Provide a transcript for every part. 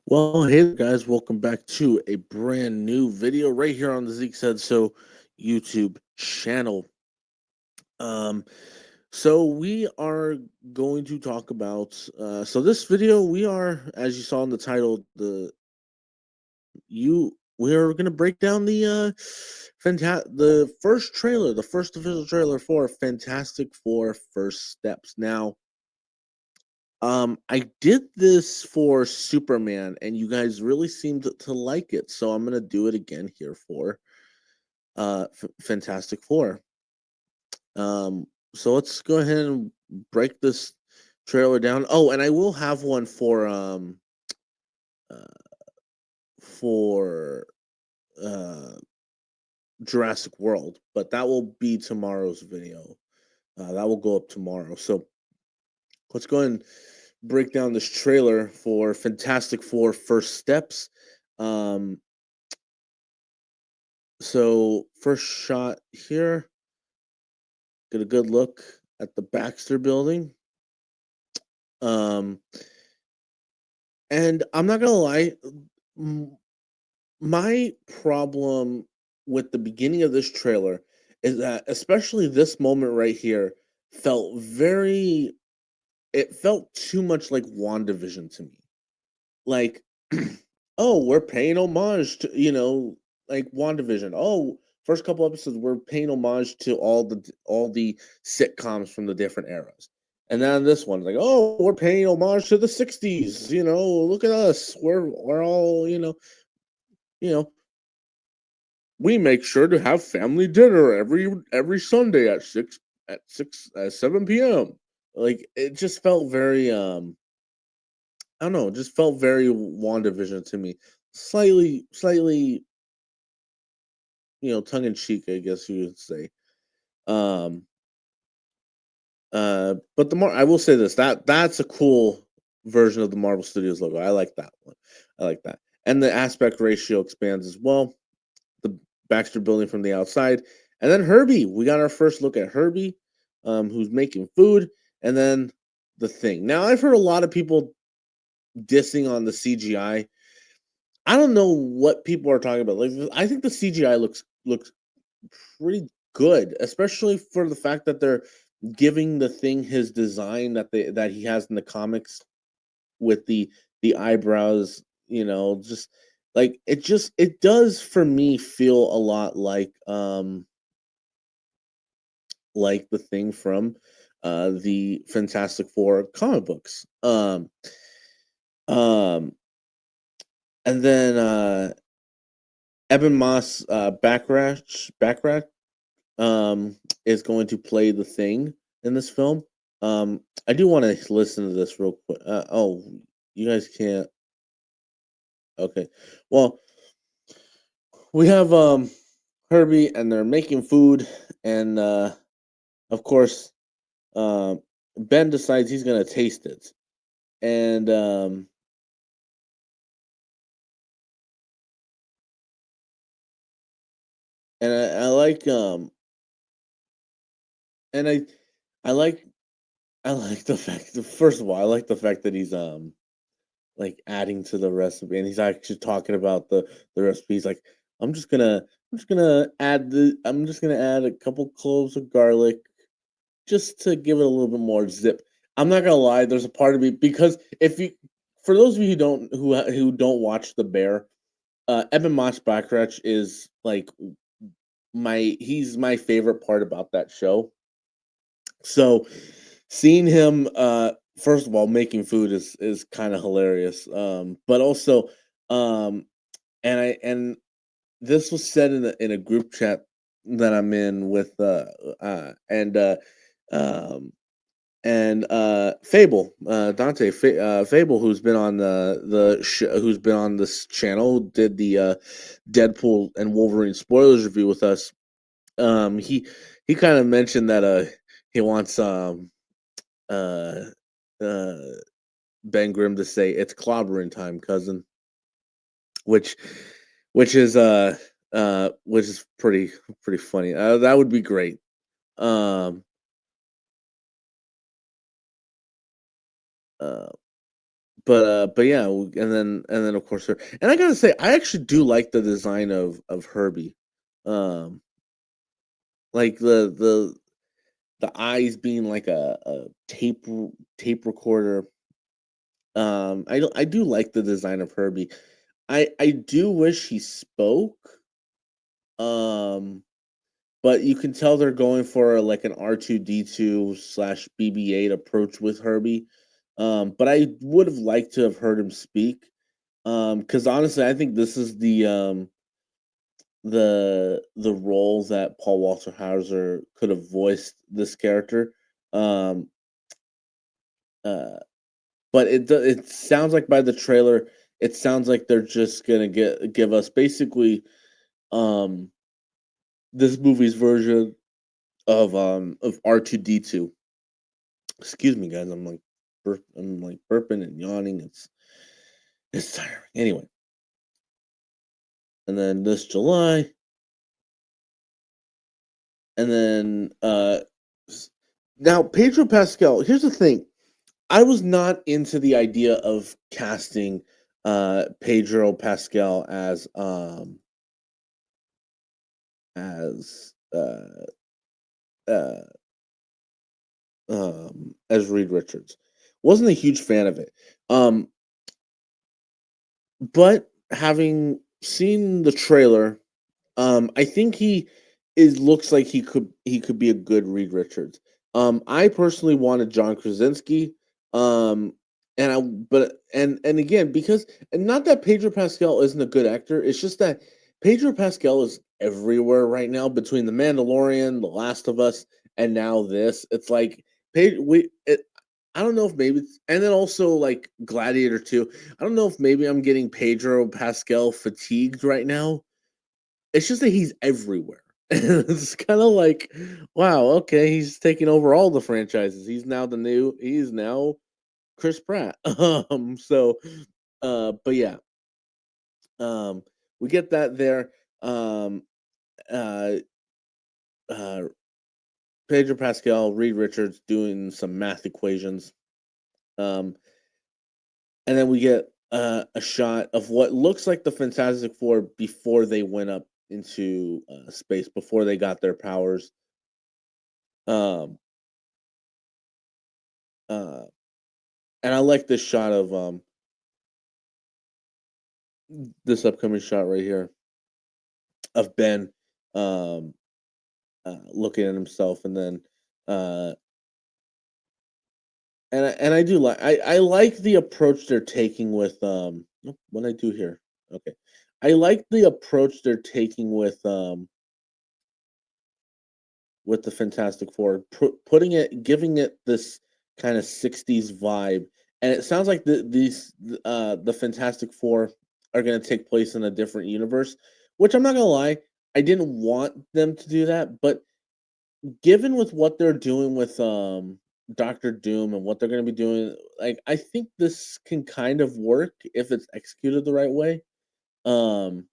Well, hey there, guys, welcome back to a brand new video right here on the Zeke Said So YouTube channel. Um, so we are going to talk about so this video we are, as you saw in the title, we're gonna break down the first trailer, the first official trailer for Fantastic Four First Steps. Now, I did this for Superman, and you guys really seemed to like it, so I'm gonna do it again here for Fantastic Four. So let's go ahead and break this trailer down. Oh, and I will have one uh, for uh Jurassic World, but that will be tomorrow's video. That will go up tomorrow. So let's go ahead and break down this trailer for Fantastic Four First Steps. Um, so first shot here, get a good look at the Baxter building. Um, and I'm not gonna lie, m- my problem with the beginning of this trailer is that, especially this moment right here, felt very. It felt too much like WandaVision to me. Like, oh, we're paying homage to, like WandaVision. Oh, first couple episodes we're paying homage to all the sitcoms from the different eras. And then this one, like, oh, we're paying homage to the '60s. Look at us. We're all, you know, we make sure to have family dinner every Sunday at 7 p.m. Like, it just felt very I don't know, it just felt very WandaVision to me. Slightly, tongue in cheek, I guess you would say. Um, but I will say this, that's a cool version of the Marvel Studios logo. I like that one. I like that. And the aspect ratio expands as well. The Baxter building from the outside. And then Herbie. We got our first look at Herbie, who's making food, and then the Thing. Now, I've heard a lot of people dissing on the CGI. I don't know what people are talking about. Like, I think the CGI looks pretty good, especially for the fact that they're giving the Thing his design that he has in the comics with the eyebrows. Just like it does for me feel a lot like the Thing from the Fantastic Four comic books. Um, and then Evan Moss Backrash is going to play the Thing in this film. I do want to listen to this real quick. Oh, you guys can't. Okay, well, we have Herbie, and they're making food, and of course, um, Ben decides he's gonna taste it, and I like and I like I like the fact that, first of all, I like the fact that he's like adding to the recipe, and he's actually talking about the recipe. He's like, I'm just gonna add a couple cloves of garlic just to give it a little bit more zip. I'm not gonna lie, there's a part of me, because if you for those of you who don't watch The Bear, Evan Moss Backrash is like he's my favorite part about that show. So seeing him, first of all, making food is kind of hilarious. But also, um, and this was said in a group chat that I'm in with um Fable, Fable, who's been on who's been on this channel, did the Deadpool and Wolverine spoilers review with us. He kind of mentioned that he wants uh uh Ben Grimm to say it's clobbering time, cousin, which which is which is pretty funny. That would be great. Um uh but yeah, and then of course her and I gotta say, I actually do like the design of Herbie. Um, like the eyes being like a tape recorder. I do like the design of Herbie. I do wish he spoke. Um, but you can tell they're going for like an R2D2 slash BB-8 approach with Herbie. But I would have liked to have heard him speak. Because honestly, I think this is the role that Paul Walter Hauser could have voiced this character. Um, uh, but it sounds like by the trailer, it sounds like they're just gonna give us basically um this movie's version of R2D2. Excuse me, guys. I'm like burping and yawning. It's tiring. Anyway, and then this July, and then s- now Pedro Pascal. Here's the thing. I was not into the idea of casting Pedro Pascal as uh as Reed Richards. Wasn't a huge fan of it. Um but having seen the trailer, I think he is looks like he could be a good Reed Richards. I personally wanted John Krasinski, and I but and again because and not that Pedro Pascal isn't a good actor, it's just that Pedro Pascal is everywhere right now between The Mandalorian, The Last of Us, and now this. It's like I don't know if maybe and then also like Gladiator 2. I don't know if maybe I'm getting Pedro Pascal fatigued right now. It's just that he's everywhere. And it's kinda like, wow, okay, he's taking over all the franchises. He's now Chris Pratt. So, but yeah, um, we get that there. Um, uh, uh, Pedro Pascal, Reed Richards doing some math equations. Um, and then we get, a shot of what looks like the Fantastic Four before they went up into, space, before they got their powers. Um, uh And I like this shot of this upcoming shot right here of Ben um looking at himself and then uh and I do like I like the approach they're taking with what I do here. Okay. I like the approach they're taking with the Fantastic Four, putting it, giving it this kind of '60s vibe, and it sounds like the Fantastic Four are going to take place in a different universe. Which I'm not gonna lie, I didn't want them to do that, but given with what they're doing with Doctor Doom and what they're going to be doing, like I think this can kind of work if it's executed the right way. Um,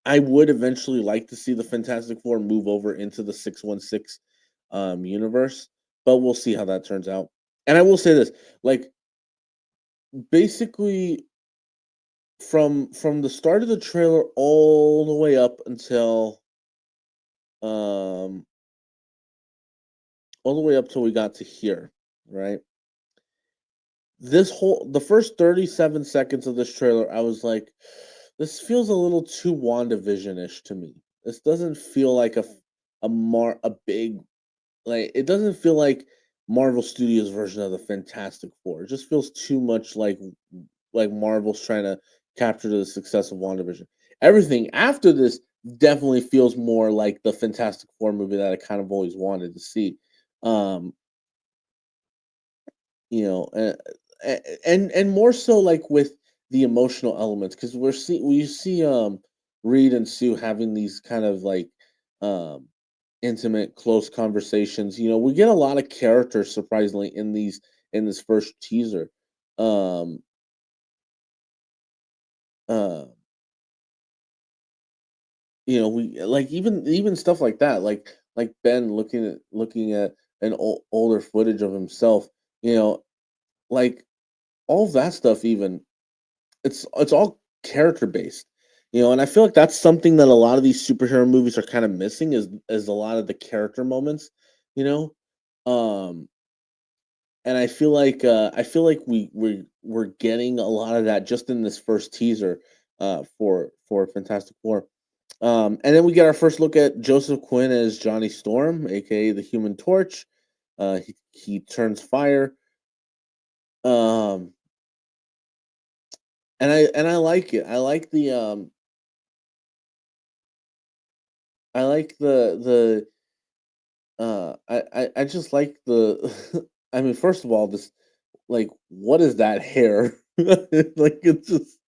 I would eventually like to see the Fantastic Four move over into the 616 universe, but we'll see how that turns out. And I will say this, like basically from the start of the trailer all the way up until um all the way up till we got to here, right? The first 37 seconds of this trailer, I was like, this feels a little too WandaVision-ish to me. This doesn't feel like a big. Like, it doesn't feel like Marvel Studios' version of the Fantastic Four. It just feels too much like Marvel's trying to capture the success of WandaVision. Everything after this definitely feels more like the Fantastic Four movie that I kind of always wanted to see. Um, you know, and more so like with the emotional elements because we see Reed and Sue having these kind of like um intimate close conversations. We get a lot of characters surprisingly in this first teaser. um uh we like even stuff like that, like Ben looking at an older footage of himself, you know like all of that stuff even, it's all character based, and I feel like that's something that a lot of these superhero movies are kind of missing is a lot of the character moments, you know? Um, and I feel like we're getting a lot of that just in this first teaser for Fantastic Four. And then we get our first look at Joseph Quinn as Johnny Storm, aka the Human Torch. He turns fire. Um, and I like it. I just like the I mean, first of all, this like what is that hair? Like it's just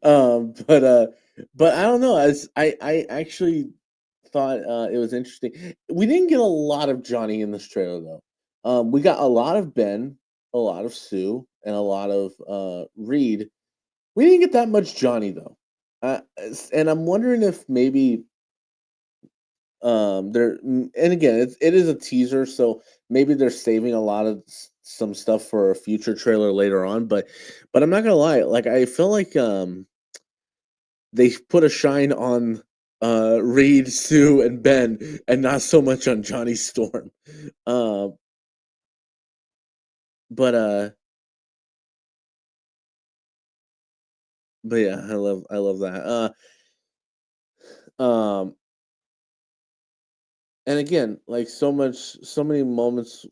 but I don't know, as I actually thought it was interesting. We didn't get a lot of Johnny in this trailer though. We got a lot of Ben, a lot of Sue, and a lot of Reed. We didn't get that much Johnny though. And I'm wondering if maybe and again, it is a teaser, so maybe they're saving a lot of some stuff for a future trailer later on. But I'm not gonna lie, like I feel like they put a shine on Reed, Sue, and Ben, and not so much on Johnny Storm. Uh, but uh, but yeah, I love that. Um, and again, like so many moments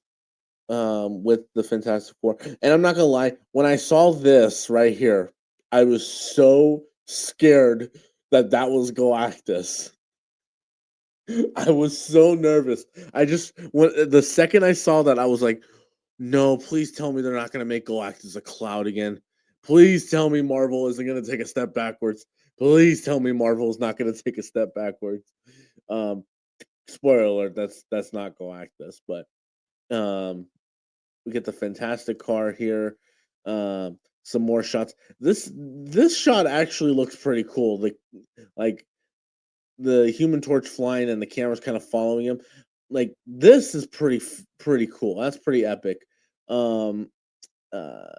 with the Fantastic Four. And I'm not gonna lie, when I saw this right here, I was so scared that that was Galactus. I was so nervous. I just when the second I saw that, I was like, "No, please tell me they're not gonna make Galactus a cloud again. Please tell me Marvel isn't gonna take a step backwards. Please tell me Marvel is not gonna take a step backwards." Um, Spoiler alert, that's not Galactus, but um we get the fantastic car here. Some more shots. This shot actually looks pretty cool. Like the Human Torch flying and the camera's kind of following him. Like this is pretty cool. That's pretty epic. Um, uh,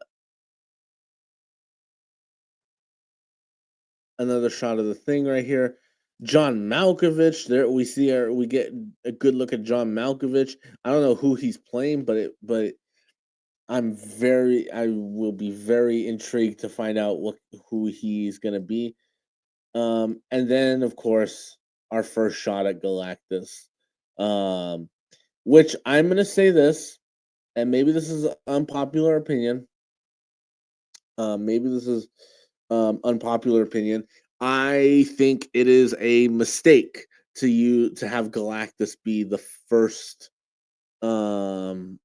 Another shot of the thing right here. John Malkovich. There we get a good look at John Malkovich. I don't know who he's playing, but I will be very intrigued to find out who he's gonna be. And then of course our first shot at Galactus. Um, which I'm gonna say this, and maybe this is unpopular opinion. Maybe this is unpopular opinion. I think it is a mistake to have Galactus be first um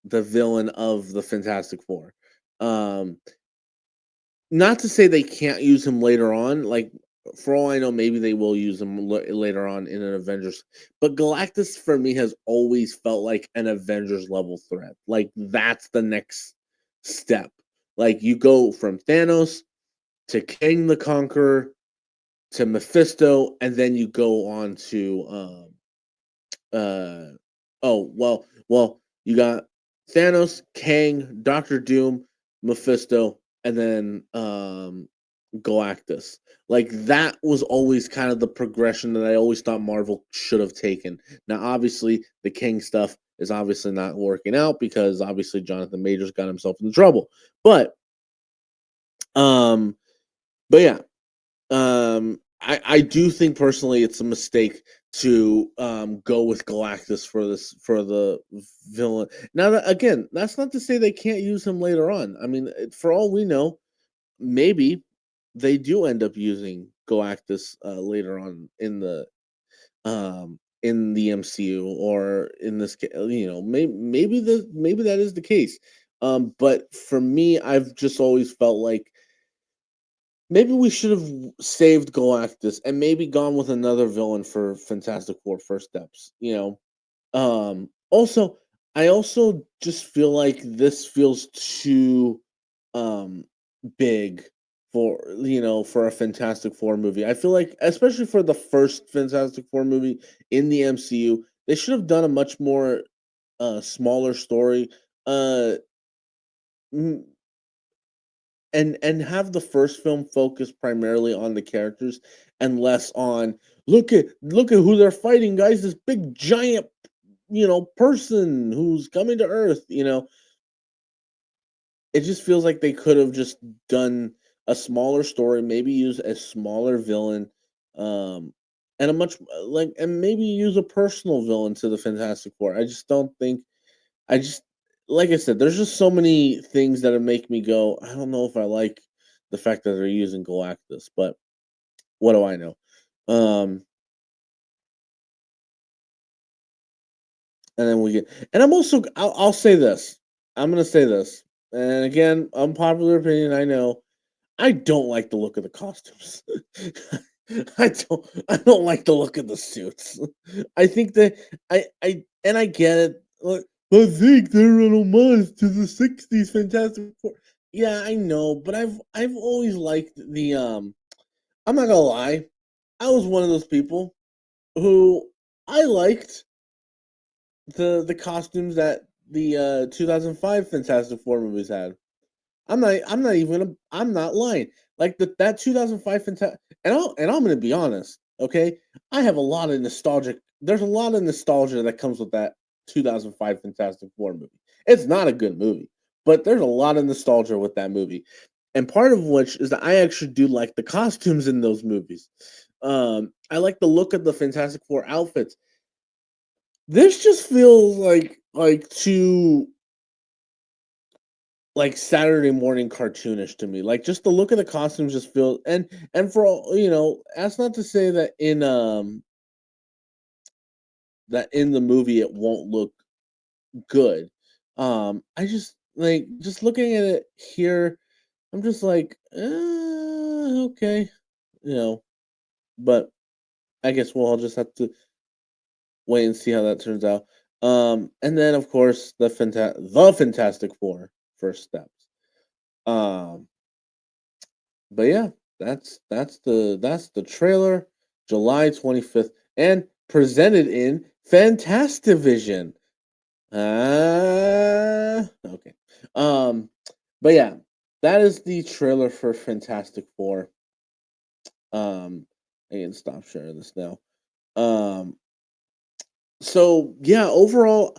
the villain of the Fantastic Four. Um, Not to say they can't use him later on, like, for all I know, maybe they will use him later on in an Avengers, but Galactus for me has always felt like an Avengers level threat. Like that's the next step. Like you go from Thanos to King the Conqueror to Mephisto, and then you go on to uh you got Thanos, Kang, Doctor Doom, Mephisto, and then Galactus. Like that was always kind of the progression that I always thought Marvel should have taken. Now, obviously, the King stuff is obviously not working out because obviously Jonathan Majors got himself in trouble. But um, but yeah, I do think personally it's a mistake to go with Galactus for the villain. Now that again, that's not to say they can't use him later on. I mean, for all we know, maybe they do end up using Galactus later on in the MCU or in this maybe that is the case. But for me, I've just always felt like maybe we should have saved Galactus and maybe gone with another villain for Fantastic Four First Steps. Also, I also just feel like this feels too um big for a Fantastic Four movie. I feel like, especially for the first Fantastic Four movie in the MCU, they should have done a much more smaller story. Uh and have the first film focus primarily on the characters and less on look at who they're fighting, guys, this big giant, person who's coming to Earth. It just feels like they could have just done a smaller story, maybe use a smaller villain, um, and a much and maybe use a personal villain to the Fantastic Four. I just don't think I just like I said, there's just so many things that make me go, I don't know if I like the fact that they're using Galactus, but what do I know? Um, and then we get, and I'll say this. I'm gonna say this, and again, unpopular opinion. I know I don't like the look of the costumes. I don't like the look of the suits. I think that I get it. But Zeke, they're an homage to the '60s Fantastic Four. Yeah, I know, but I've always liked I'm not gonna lie, I was one of those people who I liked the costumes that the 2005 Fantastic Four movies had. I'm not lying. Like that 2005 and I'm gonna be honest, okay? I have a lot of nostalgic there's a lot of nostalgia that comes with that 2005 Fantastic Four movie. It's not a good movie, but there's a lot of nostalgia with that movie. And part of which is that I actually do like the costumes in those movies. I like the look of the Fantastic Four outfits. This just feels like too like Saturday morning cartoonish to me. Like just the look of the costumes just feel and for all that's not to say that in the movie it won't look good. I just like just looking at it here, I'm just like, okay, you know, but I guess we'll all just have to wait and see how that turns out. And then of course the Fantastic Four first steps. Um But yeah, that's the trailer, July 25th, and presented in Fantastivision. Okay. Um, but yeah, that is the trailer for Fantastic Four. I can stop sharing this now. Um, so yeah, overall,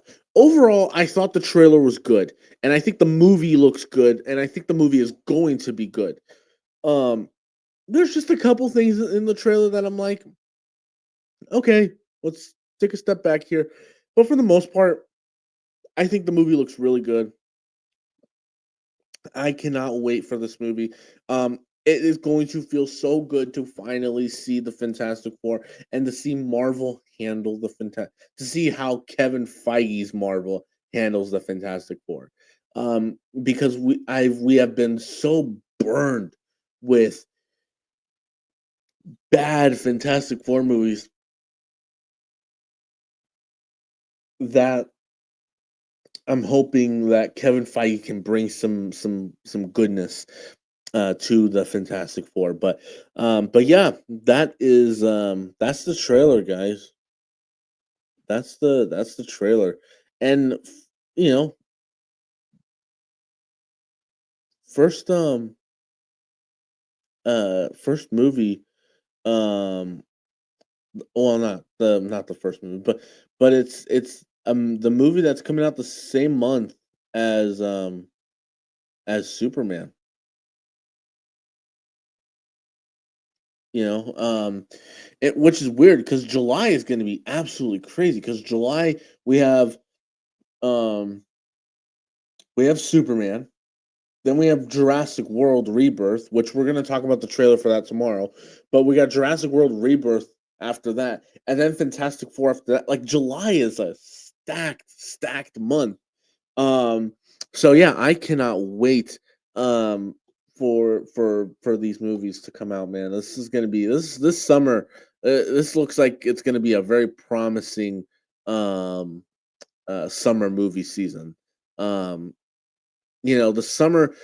I thought the trailer was good, and I think the movie looks good, and I think the movie is going to be good. Um, There's just a couple things in the trailer that I'm like, "Okay, let's take a step back here." But for the most part, I think the movie looks really good. I cannot wait for this movie. It is going to feel so good to finally see the Fantastic Four and to see Marvel handle to see how Kevin Feige's Marvel handles the Fantastic Four. Because we have been so burned with bad Fantastic Four movies that I'm hoping that Kevin Feige can bring some goodness to the Fantastic Four. But yeah, that's the trailer, guys. That's the trailer, and you know, first first movie um well not the first movie, but it's the movie that's coming out the same month as Superman. You know, which is weird because July is going to be absolutely crazy. Because July um we have Superman, then we have Jurassic World Rebirth, which we're going to talk about the trailer for that tomorrow. But we got Jurassic World Rebirth after that, and then Fantastic Four after that. Like July is a stacked month. Um, so yeah, I cannot wait for these movies to come out, man. This is gonna be this summer. This looks like it's gonna be a very promising um summer movie season. Um, the summer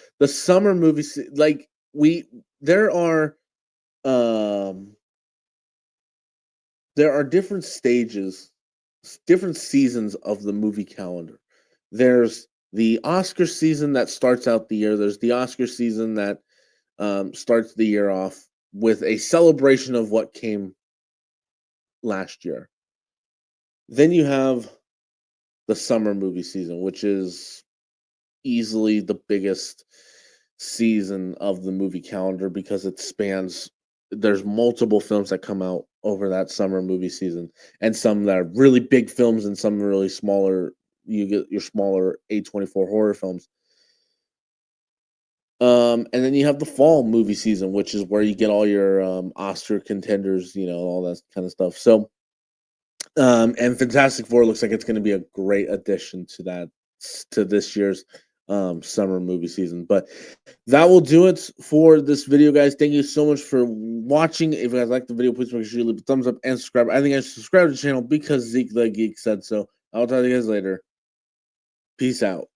like we there are um there are different stages, different seasons of the movie calendar. There's the Oscar season that starts out the year. There's the Oscar season that starts the year off with a celebration of what came last year. Then you have the summer movie season, which is easily the biggest season of the movie calendar because it spans there's multiple films that come out over that summer movie season, and some that are really big films and some really smaller. You get your smaller A24 horror films. And then you have the fall movie season, which is where you get all your Oscar contenders, all that kind of stuff. So and Fantastic Four looks like it's going to be a great addition to this year's summer movie season. But that will do it for this video, guys. Thank you so much for watching. If you guys like the video, please make sure you leave a thumbs up and subscribe. I think I should subscribe to the channel because Zeke the Geek said so. I'll talk to you guys later. Peace out.